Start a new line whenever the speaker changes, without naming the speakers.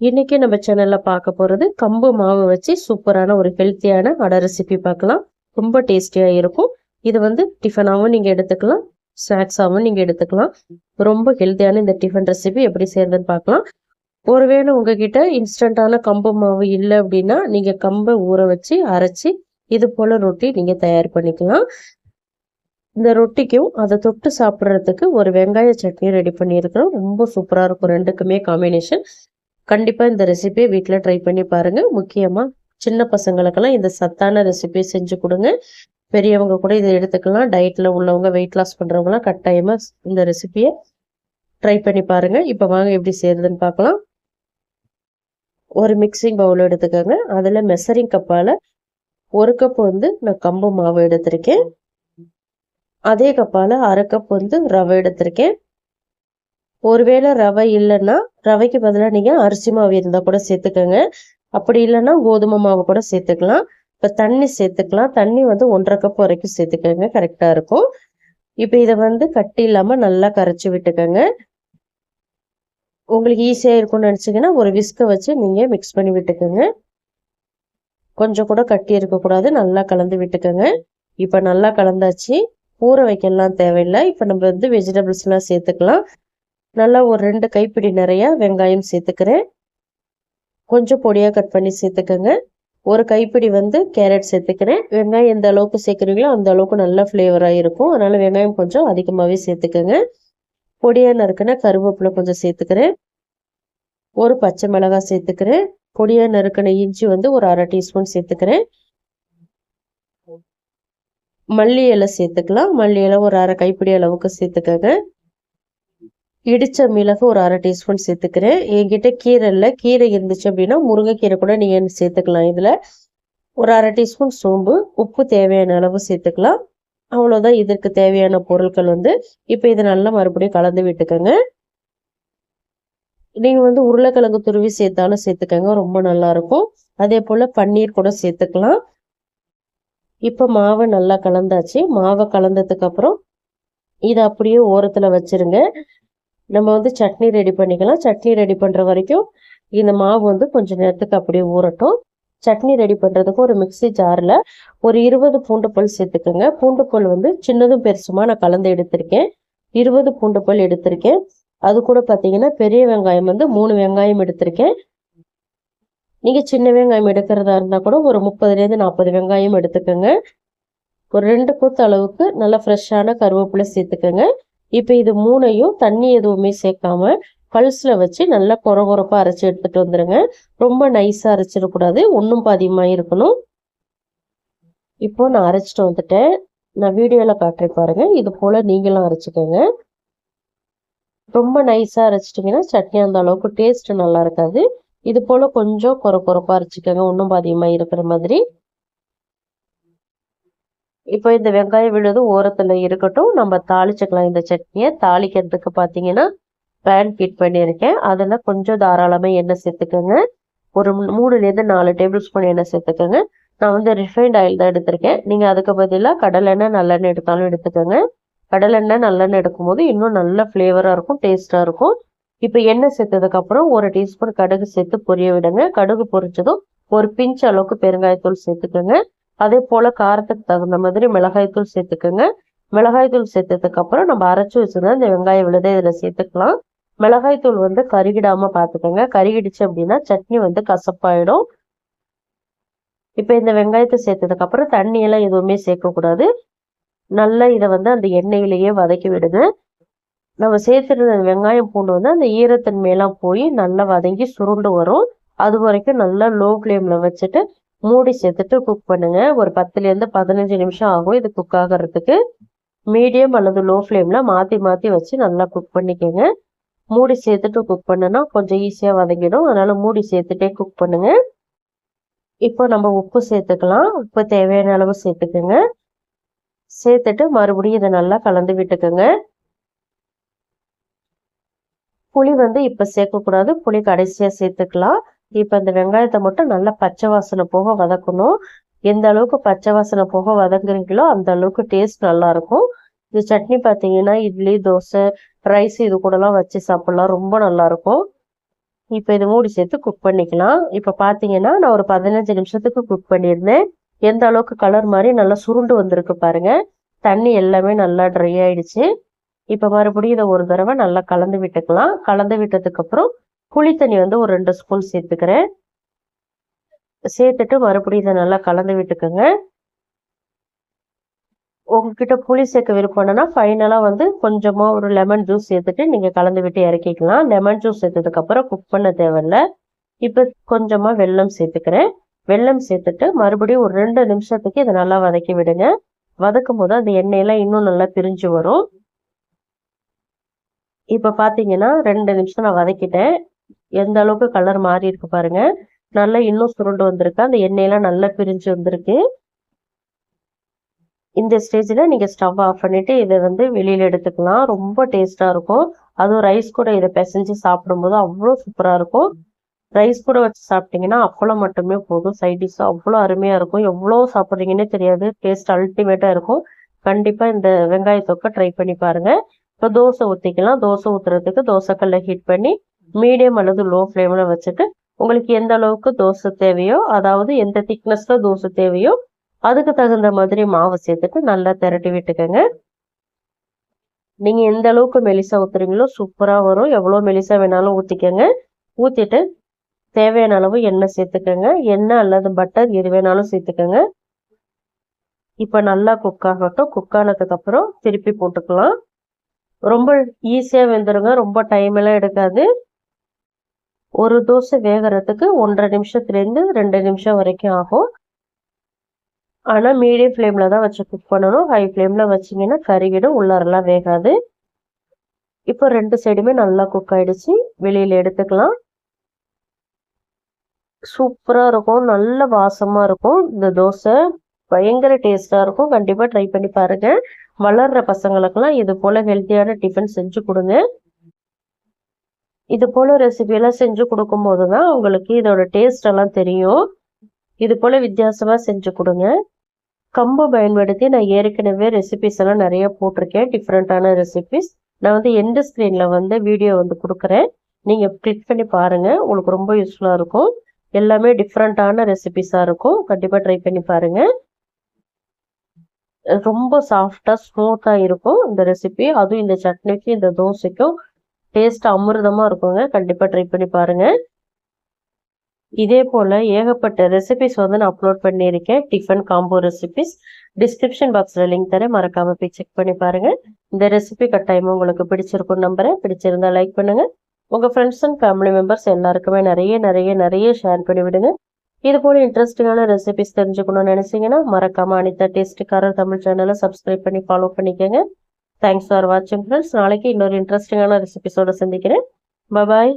இன்னைக்கு நம்ம சேனல்ல பார்க்க போறது கம்பு மாவு வச்சு சூப்பரான ஒரு ஹெல்த்தியான அடை ரெசிபி பார்க்கலாம். ரொம்ப டேஸ்டியா இருக்கும். இது வந்து டிஃபனாகவும் நீங்க எடுத்துக்கலாம், ஸ்நாக்ஸாகவும் நீங்க எடுத்துக்கலாம். ரொம்ப ஹெல்த்தியான இந்த டிஃபன் ரெசிபி எப்படி செய்யறதுன்னு பார்க்கலாம். ஒருவேளை உங்ககிட்ட இன்ஸ்டன்டான கம்பு மாவு இல்லை அப்படின்னா நீங்க கம்பை ஊற வச்சு அரைச்சி இது போல ரொட்டி நீங்க தயார் பண்ணிக்கலாம். இந்த ரொட்டிக்கும் அதை தொட்டு சாப்பிட்றதுக்கு ஒரு வெங்காய சட்னி ரெடி பண்ணியிருக்கிறோம். ரொம்ப சூப்பராக இருக்கும், ரெண்டுக்குமே காம்பினேஷன். கண்டிப்பாக இந்த ரெசிபியை வீட்டில் ட்ரை பண்ணி பாருங்கள். முக்கியமாக சின்ன பசங்களுக்கெல்லாம் இந்த சத்தான ரெசிபியை செஞ்சு கொடுங்க. பெரியவங்க கூட இதை எடுத்துக்கலாம். டயட்டில் உள்ளவங்க, வெயிட் லாஸ் பண்ணுறவங்களாம் கட்டாயமாக இந்த ரெசிபியை ட்ரை பண்ணி பாருங்கள். இப்போ வாங்க எப்படி செய்யறதுன்னு பார்க்கலாம். ஒரு மிக்சிங் பவுல் எடுத்துக்கோங்க. அதில் மெசரிங் கப்பால் ஒரு கப் வந்து நான் கம்பு மாவு எடுத்திருக்கேன். அதே கப்பால் அரை கப் வந்து ரவை எடுத்திருக்கேன். ஒருவேளை ரவை இல்லைன்னா ரவைக்கு பதிலாக நீங்கள் அரிசி மாவு இருந்தால் கூட சேர்த்துக்கோங்க. அப்படி இல்லைன்னா கோதுமை மாவு கூட சேர்த்துக்கலாம். இப்போ தண்ணி சேர்த்துக்கலாம். தண்ணி வந்து 1.5 கப் வரைக்கும் சேர்த்துக்கோங்க, கரெக்டாக இருக்கும். இப்போ இதை வந்து கட்டி இல்லாமல் நல்லா கரைச்சி விட்டுக்கோங்க. உங்களுக்கு ஈஸியாக இருக்கும்னு நினச்சிங்கன்னா ஒரு விஸ்கை வச்சு நீங்கள் மிக்ஸ் பண்ணி விட்டுக்கோங்க. கொஞ்சம் கூட கட்டி இருக்கக்கூடாது, நல்லா கலந்து விட்டுக்கோங்க. இப்போ நல்லா கலந்தாச்சு. ஊற வைக்கலாம் தேவையில்லை. இப்போ நம்ம வந்து வெஜிடபிள்ஸ்லாம் சேர்த்துக்கலாம். நல்லா ஒரு 2 கைப்பிடி நிறைய வெங்காயம் சேர்த்துக்கிறேன். கொஞ்சம் பொடியாக கட் பண்ணி சேர்த்துக்கோங்க. ஒரு கைப்பிடி வந்து கேரட் சேர்த்துக்கிறேன். வெங்காயம் எந்த அளவுக்கு சேர்க்குறீங்களோ அந்த அளவுக்கு நல்லா ஃப்ளேவராக இருக்கும். அதனால் வெங்காயம் கொஞ்சம் அதிகமாகவே சேர்த்துக்கோங்க. பொடியாக நறுக்கின கருவேப்பிலை கொஞ்சம் சேர்த்துக்கிறேன். ஒரு பச்சை மிளகாய் சேர்த்துக்கிறேன். பொடியாக நறுக்கின இஞ்சி வந்து ஒரு 1/2 டீஸ்பூன் சேர்த்துக்கிறேன். மல்லி இலை சேர்த்துக்கலாம். மல்லி இலை ஒரு 1/2 கைப்பிடி அளவுக்கு சேர்த்துக்கோங்க. இடிச்ச மிளகு ஒரு 1/2 டீஸ்பூன் சேர்த்துக்கிறேன். என்கிட்ட கீரை இல்லை, கீரை இருந்துச்சு அப்படின்னா முருங்கைக்கீரை கூட நீங்கள் சேர்த்துக்கலாம். இதில் ஒரு 1/2 டீஸ்பூன் சோம்பு, உப்பு தேவையான அளவு சேர்த்துக்கலாம். அவ்வளோதான் இதற்கு தேவையான பொருட்கள் வந்து. இப்போ இதை நல்லா மறுபடியும் கலந்து விட்டுக்கோங்க. நீங்கள் வந்து உருளைக்கிழங்கு துருவி சேர்த்தாலும் சேர்த்துக்கோங்க, ரொம்ப நல்லா இருக்கும். அதே போல் பன்னீர் கூட சேர்த்துக்கலாம். இப்போ மாவை நல்லா கலந்தாச்சு. மாவை கலந்ததுக்கு அப்புறம் இதை அப்படியே ஓரத்தில் வச்சிருங்க. நம்ம வந்து சட்னி ரெடி பண்ணிக்கலாம். சட்னி ரெடி பண்ணுற வரைக்கும் இந்த மாவு வந்து கொஞ்சம் நேரத்துக்கு அப்படியே ஊறட்டும். சட்னி ரெடி பண்ணுறதுக்கு ஒரு மிக்சி ஜாரில் ஒரு 20 பூண்டு பல் சேர்த்துக்கோங்க. பூண்டு பல் வந்து சின்னதும் பெருசுமா நான் கலந்து எடுத்திருக்கேன். 20 பூண்டு பல் எடுத்திருக்கேன். அது கூட பார்த்தீங்கன்னா பெரிய வெங்காயம் வந்து 3 வெங்காயம் எடுத்திருக்கேன். நீங்கள் சின்ன வெங்காயம் எடுக்கிறதா இருந்தால் கூட ஒரு 30லேருந்து 40 வெங்காயம் எடுத்துக்கோங்க. ஒரு 2 கொத்து அளவுக்கு நல்லா ஃப்ரெஷ்ஷான கருவேப்பிலை சேர்த்துக்கோங்க. இப்போ இது 3ஐயும் தண்ணி எதுவுமே சேர்க்காம பல்ஸில் வச்சு நல்லா கொரகொரப்பாக அரைச்சி எடுத்துகிட்டு வந்துடுங்க. ரொம்ப நைஸாக அரைச்சிடக்கூடாது, ஒன்றும் பாதியமாக இருக்கணும். இப்போ நான் அரைச்சிட்டு வந்துட்டேன். நான் வீடியோவில் காட்டுறேன் பாருங்கள். இது போல் நீங்களும் அரைச்சிக்கோங்க. ரொம்ப நைஸாக அரைச்சிட்டிங்கன்னா சட்னி அந்த அளவுக்கு டேஸ்ட் நல்லா இருக்காது. இது போல் கொஞ்சம் கொரகொரப்பாக அரைச்சிக்கோங்க, ஒன்றும் பாதியமாக இருக்கிற மாதிரி. இப்போ இந்த வெங்காயம் விழுது ஓரத்தில் இருக்கட்டும், நம்ம தாளிச்சுக்கலாம். இந்த சட்னியை தாளிக்கிறதுக்கு பார்த்தீங்கன்னா பேன் ஹீட் பண்ணியிருக்கேன். அதில் கொஞ்சம் தாராளமாக எண்ணெய் சேர்த்துக்கோங்க. ஒரு 3லேருந்து 4 டேபிள் ஸ்பூன் எண்ணெய் சேர்த்துக்கோங்க. நான் வந்து ரிஃபைண்ட் ஆயில் தான் எடுத்திருக்கேன். நீங்கள் அதுக்கு பதிலாக கடலெண்ணெய் நல்லெண்ணெய் எடுத்தாலும் எடுத்துக்கோங்க. கடலெண்ணெய் நல்லெண்ணெய் எடுக்கும்போது இன்னும் நல்ல ஃப்ளேவராக இருக்கும், டேஸ்ட்டாக இருக்கும். இப்போ எண்ணெய் சேர்த்ததுக்கப்புறம் 1 டீஸ்பூன் கடுகு சேர்த்து பொரிய விடுங்க. கடுகு பொரிச்சதும் ஒரு பிஞ்ச் அளவுக்கு பெருங்காயத்தூள் சேர்த்துக்கோங்க. அதே போல் காரத்துக்கு தகுந்த மாதிரி மிளகாய்த்தூள் சேர்த்துக்கோங்க. மிளகாய்த்தூள் சேர்த்ததுக்கு அப்புறம் நம்ம அரைச்சி வச்சுருந்தா இந்த வெங்காய விழுதை இதில் சேர்த்துக்கலாம். மிளகாய்த்தூள் வந்து கருகிடாமல் பார்த்துக்கோங்க. கருகிடுச்சு அப்படின்னா சட்னி வந்து கசப்பாயிடும். இப்போ இந்த வெங்காயத்தை சேர்த்ததுக்கு அப்புறம் தண்ணியெல்லாம் எதுவுமே சேர்க்கக்கூடாது. நல்லா இதை வந்து அந்த எண்ணெயிலேயே வதக்கி விடுங்க. நம்ம சேர்த்துருந்த வெங்காயம் பூண்டு வந்து அந்த ஈரத்தன்மையெல்லாம் போய் நல்லா வதங்கி சுருண்டு வரும். அது வரைக்கும் நல்லா லோ ஃப்ளேமில் வச்சுட்டு மூடி சேர்த்துட்டு குக் பண்ணுங்க. ஒரு 10லேருந்து 15 நிமிஷம் ஆகும் இது குக் ஆகிறதுக்கு. மீடியம் அல்லது லோ ஃப்ளேமில் மாற்றி மாற்றி வச்சு நல்லா குக் பண்ணிக்கோங்க. மூடி சேர்த்துட்டு குக் பண்ணுனா கொஞ்சம் ஈஸியாக வதங்கிடும். அதனால் மூடி சேர்த்துட்டே குக் பண்ணுங்க. இப்போ நம்ம உப்பு சேர்த்துக்கலாம். உப்பு தேவையான அளவு சேர்த்துக்கோங்க. சேர்த்துட்டு மறுபடியும் இதை நல்லா கலந்து விட்டுக்கோங்க. புளி வந்து இப்போ சேர்க்கக்கூடாது, புளி கடைசியாக சேர்த்துக்கலாம். இப்போ இந்த வெங்காயத்தை மட்டும் நல்லா பச்சை வாசனை போக வதக்கணும். எந்த அளவுக்கு பச்சை வாசனை போக வதங்குறீங்களோ அந்த அளவுக்கு டேஸ்ட் நல்லா இருக்கும். இந்த சட்னி பார்த்தீங்கன்னா இட்லி, தோசை, ரைஸ் இது கூடலாம் வச்சு சாப்பிடலாம், ரொம்ப நல்லா இருக்கும். இப்போ இது மூடி சேர்த்து குக் பண்ணிக்கலாம். இப்போ பார்த்தீங்கன்னா நான் ஒரு 15 நிமிஷத்துக்கு குக் பண்ணியிருந்தேன். எந்த அளவுக்கு கலர் மாதிரி நல்லா சுருண்டு வந்திருக்கு பாருங்க. தண்ணி எல்லாமே நல்லா ட்ரை ஆயிடுச்சு. இப்போ மறுபடியும் இதை ஒரு தடவை நல்லா கலந்து விட்டுக்கலாம். கலந்து விட்டதுக்கு அப்புறம் புளி தண்ணி வந்து ஒரு 2 ஸ்பூன் சேர்த்துக்கிறேன். சேர்த்துட்டு மறுபடியும் இதை நல்லா கலந்து விட்டுக்கோங்க. உங்ககிட்ட புளி சேர்க்க விருப்பம்னா ஃபைனலா வந்து கொஞ்சமா ஒரு லெமன் ஜூஸ் சேர்த்துட்டு நீங்க கலந்து விட்டு இறக்கிக்கலாம். லெமன் ஜூஸ் சேர்த்ததுக்கு அப்புறம் குக் பண்ண தேவையில்ல. இப்ப கொஞ்சமா வெல்லம் சேர்த்துக்கிறேன். வெல்லம் சேர்த்துட்டு மறுபடியும் ஒரு 2 நிமிஷத்துக்கு இதை நல்லா வதக்கி விடுங்க. வதக்கும் போது அந்த எண்ணெயெல்லாம் இன்னும் நல்லா பிரிஞ்சு வரும். இப்ப பாத்தீங்கன்னா 2 நிமிஷம் நான் வதக்கிட்டேன். எந்த அளவுக்கு கலர் மாறி இருக்கு பாருங்க. நல்லா இன்னும் சுருண்டு வந்திருக்கு. அந்த எண்ணெயெல்லாம் நல்லா பிரிஞ்சு வந்திருக்கு. இந்த ஸ்டேஜ்ல நீங்க ஸ்டவ் ஆஃப் பண்ணிட்டு இதை வந்து வெளியில எடுத்துக்கலாம். ரொம்ப டேஸ்டா இருக்கும். அதுவும் ரைஸ் கூட இதை பிசைஞ்சு சாப்பிடும்போது அவ்வளோ சூப்பரா இருக்கும். ரைஸ் கூட வச்சு சாப்பிட்டீங்கன்னா அப்பளம் மட்டுமே போதும். சைட் டிஷ் அவ்வளோ அருமையா இருக்கும். எவ்வளோ சாப்பிட்றீங்கன்னே தெரியாது. டேஸ்ட் அல்டிமேட்டா இருக்கும். கண்டிப்பா இந்த வெங்காய தொக்கை ட்ரை பண்ணி பாருங்க. இப்போ தோசை ஊற்றிக்கலாம். தோசை ஊற்றுறதுக்கு தோசைக்கல்ல ஹீட் பண்ணி மீடியம் அல்லது லோ ஃப்ளேம்ல வச்சுட்டு உங்களுக்கு எந்த அளவுக்கு தோசை தேவையோ, அதாவது எந்த திக்னஸ்ல தோசை தேவையோ அதுக்கு தகுந்த மாதிரி மாவு சேர்த்துட்டு நல்லா திரட்டி விட்டுக்கோங்க. நீங்க எந்த அளவுக்கு மெலிசா ஊத்துறீங்களோ சூப்பரா வரும். எவ்வளவு மெலிசா வேணாலும் ஊத்திக்கோங்க. ஊத்திட்டு தேவையான அளவு எண்ணெய் சேர்த்துக்கோங்க. எண்ணெய் அல்லது பட்டர் எது வேணாலும் சேர்த்துக்கோங்க. இப்ப நல்லா குக் ஆகட்டும். குக் ஆனதுக்கு அப்புறம் திருப்பி போட்டுக்கலாம். ரொம்ப ஈஸியா வெந்துருங்க. ரொம்ப டைம் எல்லாம் எடுக்காது. ஒரு தோசை வேகறதுக்கு 1.5 நிமிஷத்துல இருந்து 2 நிமிஷம் வரைக்கும் ஆகும். ஆனா மீடியம் ஃப்ளேம்ல தான் வச்சு குக் பண்ணணும். ஹை ஃப்ளேம்ல வச்சீங்கன்னா கருகிடும், உள்ளாரெல்லாம் வேகாது. இப்போ 2 சைடுமே நல்லா குக் ஆயிடுச்சு. வெளியில எடுத்துக்கலாம். சூப்பரா இருக்கும். நல்ல வாசமா இருக்கும். இந்த தோசை பயங்கர டேஸ்டா இருக்கும். கண்டிப்பா ட்ரை பண்ணி பாருங்க. வளர்ற பசங்களுக்கெல்லாம் இது போல ஹெல்த்தியான டிஃபன் செஞ்சு கொடுங்க. இது போல ரெசிபி எல்லாம் செஞ்சு கொடுக்கும் போதுதான் உங்களுக்கு இதோட டேஸ்ட் எல்லாம் தெரியும். இது போல வித்தியாசமா செஞ்சு கொடுங்க. கம்பு பயன்படுத்தி நான் ஏற்கனவே ரெசிபிஸ் எல்லாம் நிறைய போட்டிருக்கேன். டிஃப்ரெண்டான ரெசிபிஸ் நான் வந்து எண்ட் ஸ்கிரீன்ல வந்து வீடியோ வந்து கொடுக்குறேன். நீங்க கிளிக் பண்ணி பாருங்க. உங்களுக்கு ரொம்ப யூஸ்ஃபுல்லா இருக்கும். எல்லாமே டிஃப்ரெண்டான ரெசிபிஸா இருக்கும். கண்டிப்பா ட்ரை பண்ணி பாருங்க. ரொம்ப சாஃப்டா ஸ்மூத்தா இருக்கும் இந்த ரெசிபி. அதுவும் இந்த சட்னிக்கு இந்த தோசைக்கும் டேஸ்ட் அமிர்தமா இருக்குங்க. கண்டிப்பா ட்ரை பண்ணி பாருங்க. இதே போல ஏகப்பட்ட ரெசிபிஸ் வந்து நான் அப்லோட் பண்ணியிருக்கேன். டிஃபன் காம்போ ரெசிபிஸ் டிஸ்கிரிப்ஷன் பாக்ஸ்ல லிங்க் தரேன். மறக்காம போய் செக் பண்ணி பாருங்க. இந்த ரெசிபி கட்டாயமா உங்களுக்கு பிடிச்சிருக்கும் நம்புறேன். பிடிச்சிருந்தா லைக் பண்ணுங்க. உங்க ஃப்ரெண்ட்ஸ் அண்ட் ஃபேமிலி மெம்பர்ஸ் எல்லாருக்குமே நிறைய ஷேர் பண்ணி விடுங்க. இது போல இன்ட்ரெஸ்டிங்கான ரெசிபிஸ் தெரிஞ்சுக்கணும்னு நினைச்சீங்கன்னா மறக்காம அனிதா டேஸ்டிக்காரர் தமிழ் சேனலை சப்ஸ்கிரைப் பண்ணி ஃபாலோ பண்ணிக்கோங்க. தேங்க்ஸ் ஃபார் வாட்சிங் ஃப்ரெண்ட்ஸ். நாளைக்கு இன்னொரு இன்ட்ரெஸ்டிங்கான ரெசிபிஸோட சந்திக்கிறேன். பாய்.